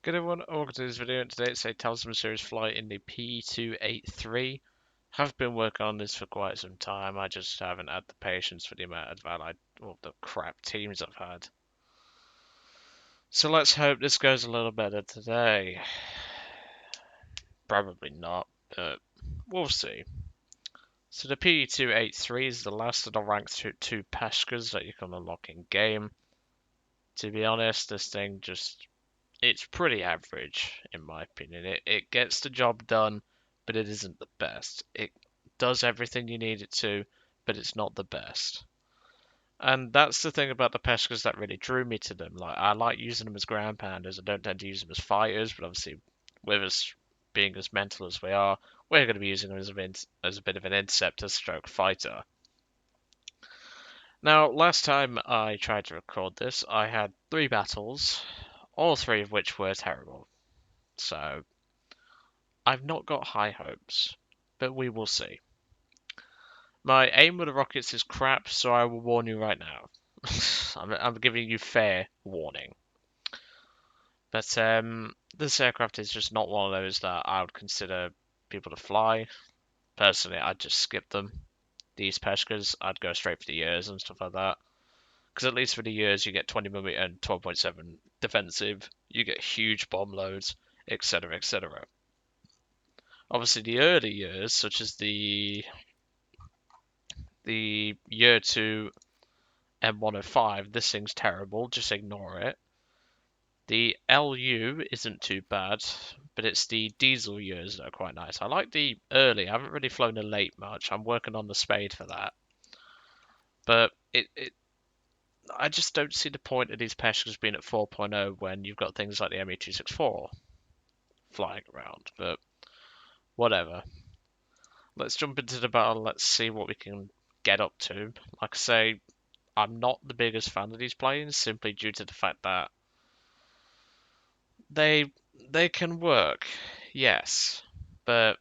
Good everyone, welcome to this video, and today it's a Talisman Series flight in the P283. Have been working on this for quite some time, I just haven't had the patience for the amount of the crap teams I've had. So let's hope this goes a little better today. Probably not, but we'll see. So the P283 is the last of the rank 2 Peshkas that you can unlock in game. To be honest, this thing it's pretty average, in my opinion. It gets the job done, but it isn't the best. It does everything you need it to, but it's not the best. And that's the thing about the Peshkas that really drew me to them. Like, I like using them as ground pounders. I don't tend to use them as fighters, but obviously, with us being as mental as we are, we're going to be using them as a bit of an interceptor stroke fighter. Now, last time I tried to record this, I had 3 battles, all 3 of which were terrible. So, I've not got high hopes, but we will see. My aim with the rockets is crap, so I will warn you right now. I'm giving you fair warning. But this aircraft is just not one of those that I would consider people to fly. Personally, I'd just skip them. These Peshkas, I'd go straight for the years and stuff like that. Because at least for the years, you get 20mm and 12.7 defensive, you get huge bomb loads, etc., etc. Obviously, the early years, such as the year 2 M105, this thing's terrible, just ignore it. The LU isn't too bad, but it's the diesel years that are quite nice. I like the early, I haven't really flown the late much, I'm working on the Spade for that. But I just don't see the point of these Peshkas being at 4.0 when you've got things like the ME264 flying around, but whatever. Let's jump into the battle, let's see what we can get up to. Like I say, I'm not the biggest fan of these planes, simply due to the fact that they can work, yes, but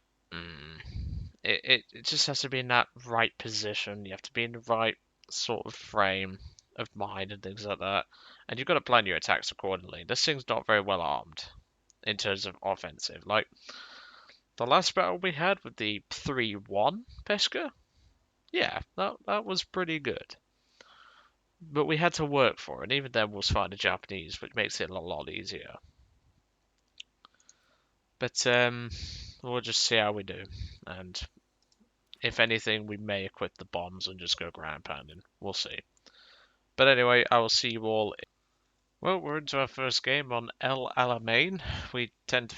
it just has to be in that right position. You have to be in the right sort of frame of mind and things like that, and you've got to plan your attacks accordingly. This thing's not very well armed in terms of offensive. Like the last battle we had with the 3-1 Peshka, yeah, that was pretty good. But we had to work for it, and even then was fighting the Japanese, which makes it a lot easier. But we'll just see how we do, and if anything, we may equip the bombs and just go ground pounding. We'll see. But anyway, I will see you all. Well, we're into our first game on El Alamein. You tend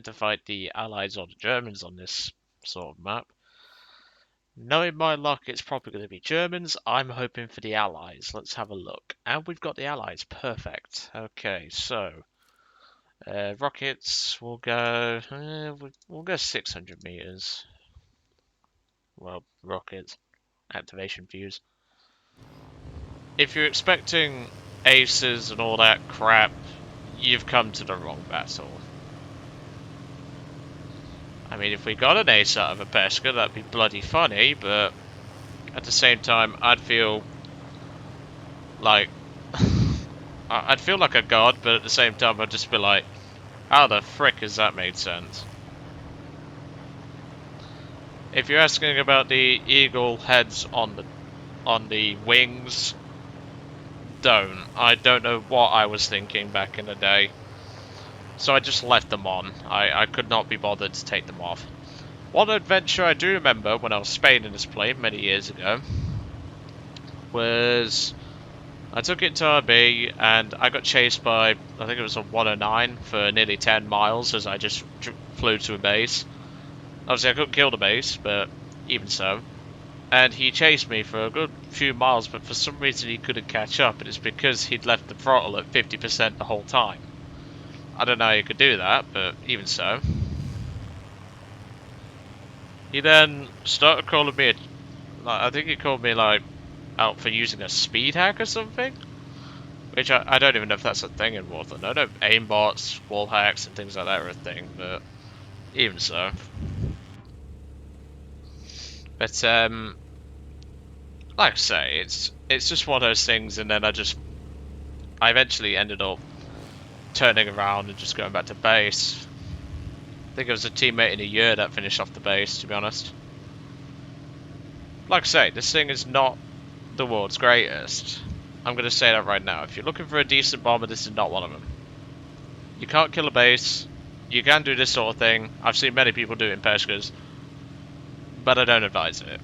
to fight the Allies or the Germans on this sort of map. Knowing my luck, it's probably going to be Germans. I'm hoping for the Allies. Let's have a look. And we've got the Allies. Perfect. Okay, so rockets. We'll go 600 meters. Well, rockets. Activation fuse. If you're expecting aces and all that crap, you've come to the wrong battle. I mean, if we got an ace out of a Peshka, that'd be bloody funny, but at the same time, I'd feel like a god, but at the same time, I'd just be like, how the frick has that made sense? If you're asking about the eagle heads on the wings, I don't know what I was thinking back in the day. So I just left them on. I could not be bothered to take them off. One adventure I do remember when I was Spain this plane many years ago was I took it to RB and I got chased by, I think it was a 109 for nearly 10 miles as I just flew to a base. Obviously I couldn't kill the base, but even so. And he chased me for a good few miles, but for some reason he couldn't catch up, and it's because he'd left the throttle at 50% the whole time. I don't know how you could do that, but even so. He then started calling me, I think he called me like out for using a speed hack or something. Which I don't even know if that's a thing in Warzone. I know aimbots, wall hacks, and things like that are a thing, but even so. But like I say, it's just one of those things, and then I eventually ended up turning around and just going back to base. I think it was a teammate in a year that finished off the base, to be honest. Like I say, this thing is not the world's greatest. I'm going to say that right now. If you're looking for a decent bomber, this is not one of them. You can't kill a base. You can do this sort of thing. I've seen many people do it in Peshkas, but I don't advise it.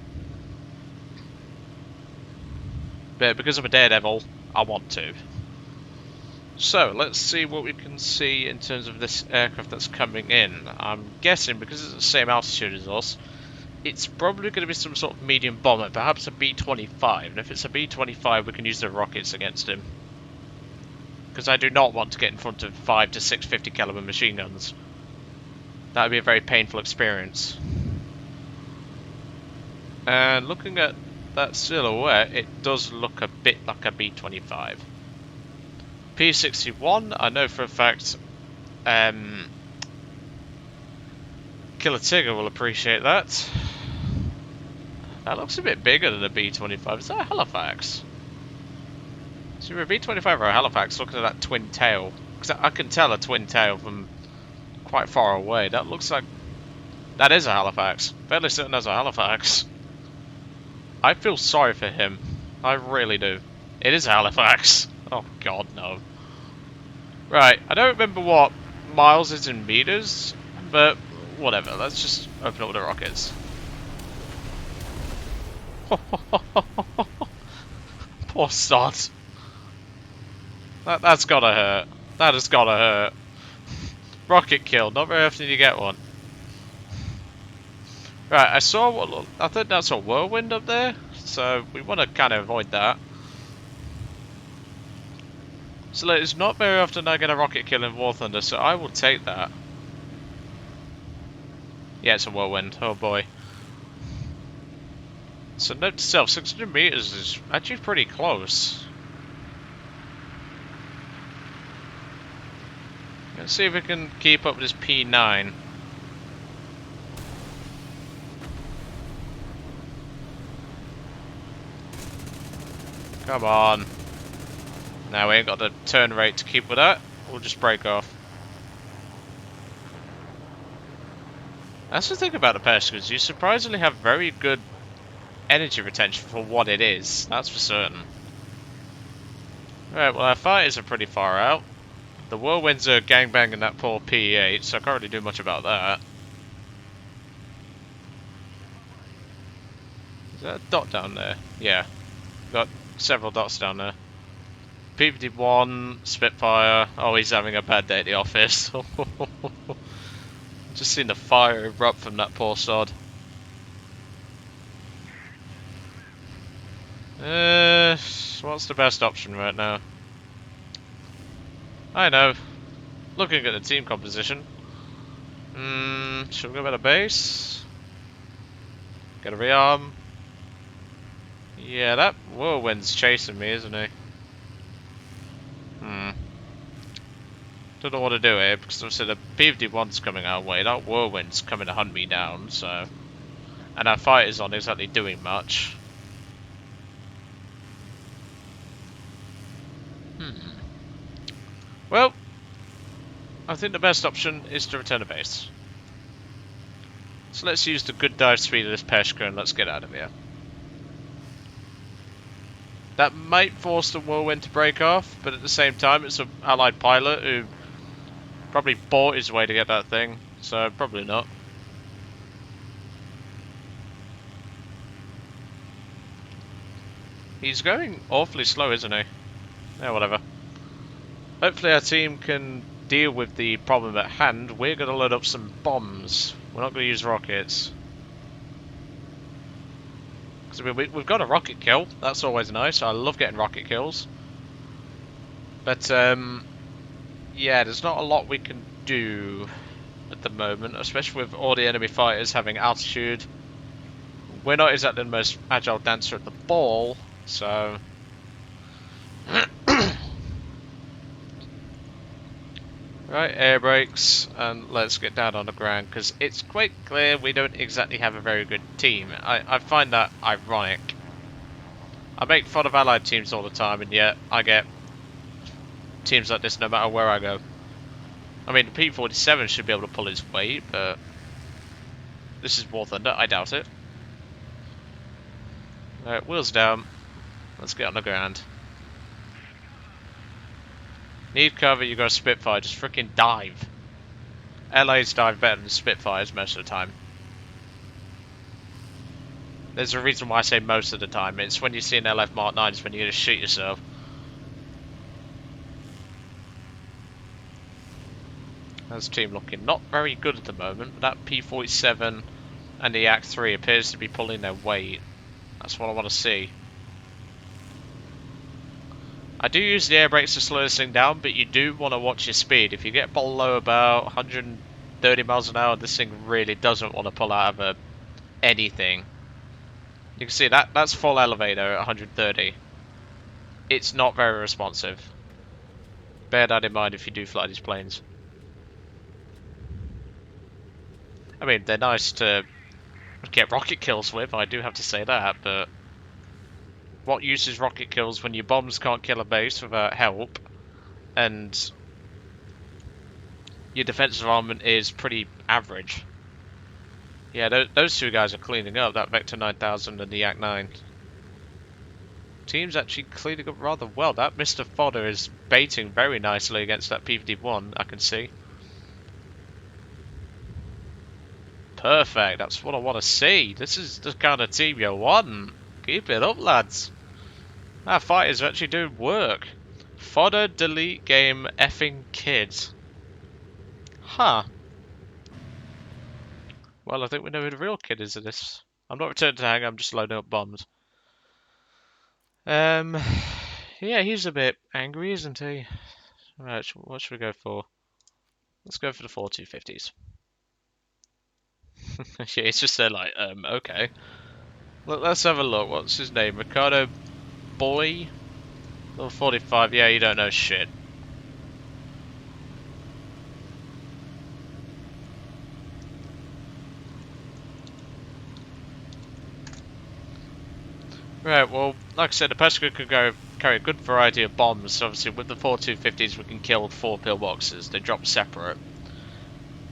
But because I'm a daredevil, I want to. So, let's see what we can see in terms of this aircraft that's coming in. I'm guessing, because it's the same altitude as us, it's probably going to be some sort of medium bomber, perhaps a B-25. And if it's a B-25, we can use the rockets against him. Because I do not want to get in front of 5 to 650 caliber machine guns. That would be a very painful experience. And looking at that silhouette, it does look a bit like a B-25. P-61, I know for a fact Killer Tigger will appreciate that. That looks a bit bigger than a B-25. Is that a Halifax? Is it a B-25 or a Halifax looking at that twin tail? Because I can tell a twin tail from quite far away. That looks like... that is a Halifax. Fairly certain that's a Halifax. I feel sorry for him. I really do. It is a Halifax. Oh god, no. Right, I don't remember what miles is in meters, but whatever. Let's just open up the rockets. Poor sod. That's gotta hurt. That has gotta hurt. Rocket kill. Not very often you get one. Right, I saw what... I think that's a whirlwind up there, so we want to kind of avoid that. So it's not very often I get a rocket kill in War Thunder, so I will take that. Yeah, it's a whirlwind. Oh boy. So note to self, 600 meters is actually pretty close. Let's see if we can keep up with this P9. Come on. Now we ain't got the turn rate to keep with that. We'll just break off. That's the thing about the Peshkas. You surprisingly have very good energy retention for what it is. That's for certain. Right, well our fighters are pretty far out. The whirlwinds are gangbanging that poor P8, so I can't really do much about that. Is that a dot down there? Yeah. Got several dots down there. P51, Spitfire. Oh, he's having a bad day at the office. Just seen the fire erupt from that poor sod. What's the best option right now? I know. Looking at the team composition. Should we go by the base? Get a rearm. Yeah, that whirlwind's chasing me, isn't he? Don't know what to do here, because obviously the P51's coming our way, that whirlwind's coming to hunt me down, so... and our fighters aren't exactly doing much. Well, I think the best option is to return to base. So let's use the good dive speed of this Peshka and let's get out of here. That might force the whirlwind to break off, but at the same time it's an allied pilot who probably bought his way to get that thing, so probably not. He's going awfully slow, isn't he? Yeah, whatever. Hopefully our team can deal with the problem at hand. We're going to load up some bombs. We're not going to use rockets. Because I mean, we've got a rocket kill. That's always nice. I love getting rocket kills. But, yeah, there's not a lot we can do at the moment, especially with all the enemy fighters having altitude. We're not exactly the most agile dancer at the ball, so... Right, air brakes, and let's get down on the ground, because it's quite clear we don't exactly have a very good team. I find that ironic. I make fun of allied teams all the time, and yet I get teams like this no matter where I go. I mean, the P-47 should be able to pull its weight, but this is War Thunder. I doubt it. Alright, wheels down. Let's get on the ground. Need cover, you got a Spitfire. Just freaking dive. LA's dive better than Spitfires most of the time. There's a reason why I say most of the time. It's when you see an LF Mark 9, it's when you're going to shoot yourself. That's the team looking not very good at the moment, but that P-47 and the Yak-3 appears to be pulling their weight. That's what I want to see. I do use the air brakes to slow this thing down, but you do want to watch your speed. If you get below about 130 miles an hour, this thing really doesn't want to pull out of anything. You can see that's full elevator at 130. It's not very responsive. Bear that in mind if you do fly these planes. I mean, they're nice to get rocket kills with, I do have to say that, but what use is rocket kills when your bombs can't kill a base without help, and your defensive armament is pretty average? Yeah, those two guys are cleaning up, that Vector 9000 and the Yak-9. Team's actually cleaning up rather well. That Mr. Fodder is baiting very nicely against that P-51, I can see. Perfect, that's what I want to see. This is the kind of team you want. Keep it up, lads. Our fighters are actually doing work. Fodder delete game effing kids. Huh. Well, I think we know who the real kid is in this. I'm not returning to hang, I'm just loading up bombs. Yeah, he's a bit angry, isn't he? Right, what should we go for? Let's go for the 4250s. Yeah, it's just there like, okay. Let's have a look. What's his name? Ricardo Boy? Level 45. Yeah, you don't know shit. Right, well, like I said, the Pesca could carry a good variety of bombs. So obviously, with the 4250s, we can kill 4 pillboxes. They drop separate.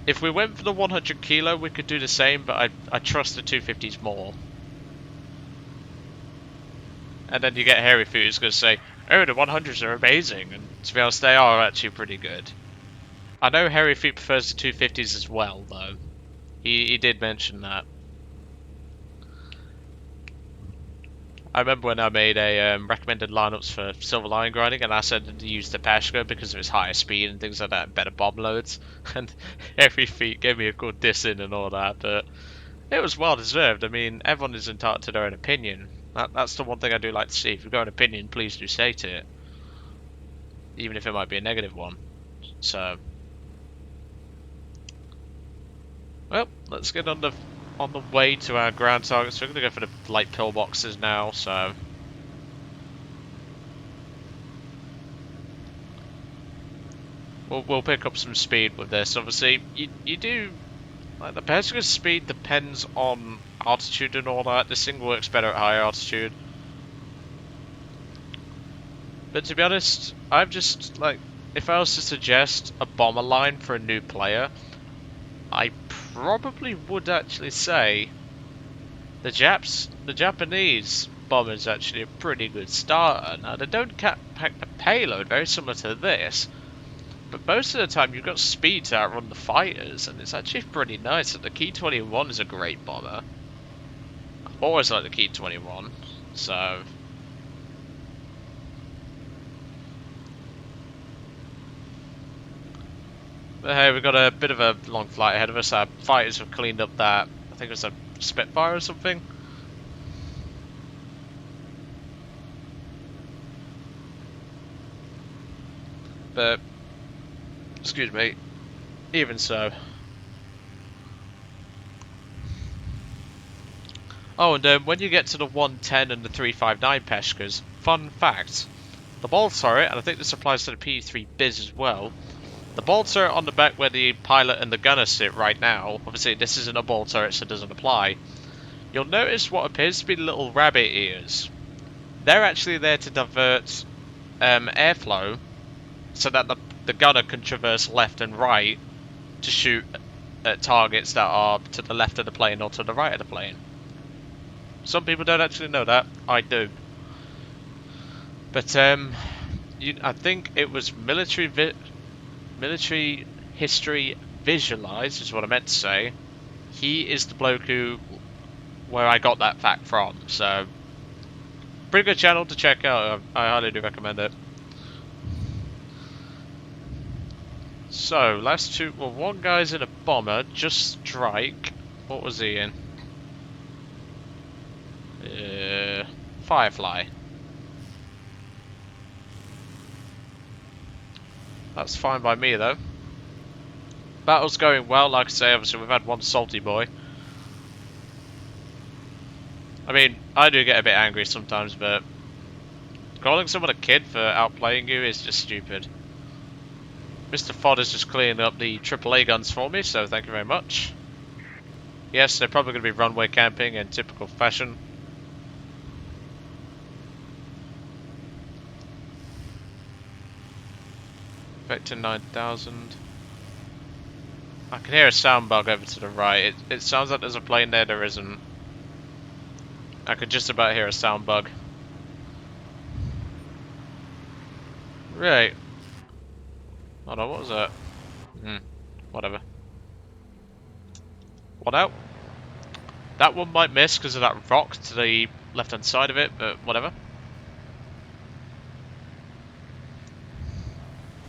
If we went for the 100 kilo, we could do the same, but I trust the 250s more. And then you get Hairy Feet who's going to say, oh, the 100s are amazing. And to be honest, they are actually pretty good. I know Hairy Feet prefers the 250s as well, though. He did mention that. I remember when I made a recommended lineups for Silver Lion grinding, and I said to use the Peshka because of its higher speed and things like that, and better bomb loads. And Hairy Feet gave me a good dissing and all that, but it was well deserved. I mean, everyone is entitled to their own opinion. That's the one thing I do like to see. If you've got an opinion, please do state it, even if it might be a negative one. So, well, let's get on the way to our ground targets. We're going to go for the light pillboxes now, so we'll pick up some speed with this. Obviously, you do, like, the Pesca's speed depends on altitude and all that. This thing works better at high altitude. But to be honest, I'm just, like, if I was to suggest a bomber line for a new player, I probably would actually say the Japanese bomber is actually a pretty good starter. Now, they don't pack the payload, very similar to this, but most of the time you've got speed to outrun the fighters, and it's actually pretty nice. And the Ki-21 is a great bomber. I've always liked the Ki-21, so but hey, we've got a bit of a long flight ahead of us. Our fighters have cleaned up that, I think it was a Spitfire or something. But, excuse me, even so. Oh, and when you get to the 110 and the 359 Peshkas, fun fact, the ball turret, and I think this applies to the P3 Biz as well, the ball turret on the back where the pilot and the gunner sit right now, obviously this isn't a ball turret so it doesn't apply, you'll notice what appears to be little rabbit ears. They're actually there to divert airflow so that the the gunner can traverse left and right to shoot at targets that are to the left of the plane or to the right of the plane. Some people don't actually know that. I do. But I think it was military history visualized is what I meant to say. He is the bloke where I got that fact from. So pretty good channel to check out. I highly do recommend it. So last two. Well, one guy's in a bomber. Just Strike. What was he in? Firefly. That's fine by me though. Battle's going well, like I say, obviously we've had one salty boy. I mean, I do get a bit angry sometimes, but calling someone a kid for outplaying you is just stupid. Mr. Fod is just cleaning up the AAA guns for me, so thank you very much. Yes, they're probably going to be runway camping in typical fashion. Vector 9000. I can hear a sound bug over to the right. It sounds like there's a plane there, there isn't. I could just about hear a sound bug. Right. Hold on, what was that? Whatever. What out? That one might miss because of that rock to the left-hand side of it, but whatever.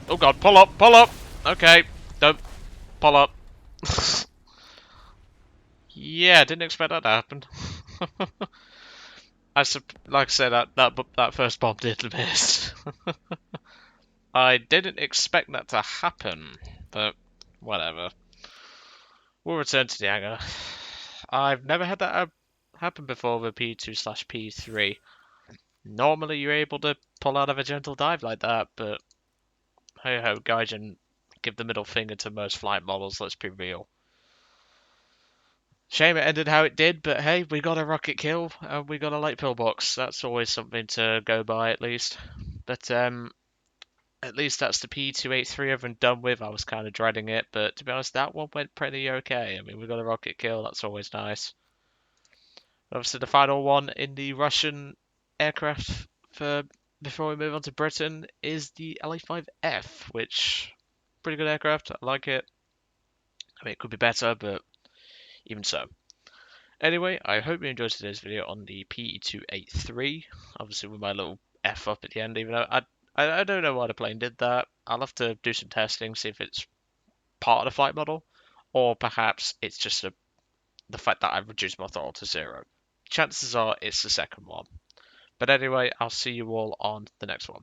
Oh god, pull up, pull up! Okay, don't pull up. Yeah, didn't expect that to happen. Like I said, that first bomb did miss. I didn't expect that to happen, but whatever. We'll return to the hangar. I've never had that happen before with P2/P3. Normally you're able to pull out of a gentle dive like that, but hey ho, Gaijin give the middle finger to most flight models, let's be real. Shame it ended how it did, but hey, we got a rocket kill and we got a light pillbox. That's always something to go by at least. But at least that's the P283 over and done with. I was kind of dreading it, but to be honest, that one went pretty okay. I mean, we got a rocket kill, that's always nice. Obviously, the final one in the Russian aircraft for before we move on to Britain is the LA-5F, which pretty good aircraft. I like it. I mean, it could be better, but even so. Anyway, I hope you enjoyed today's video on the P283. Obviously, with my little F up at the end, even though I don't know why the plane did that. I'll have to do some testing, see if it's part of the flight model, or perhaps it's just the fact that I've reduced my throttle to 0. Chances are it's the second one. But anyway, I'll see you all on the next one.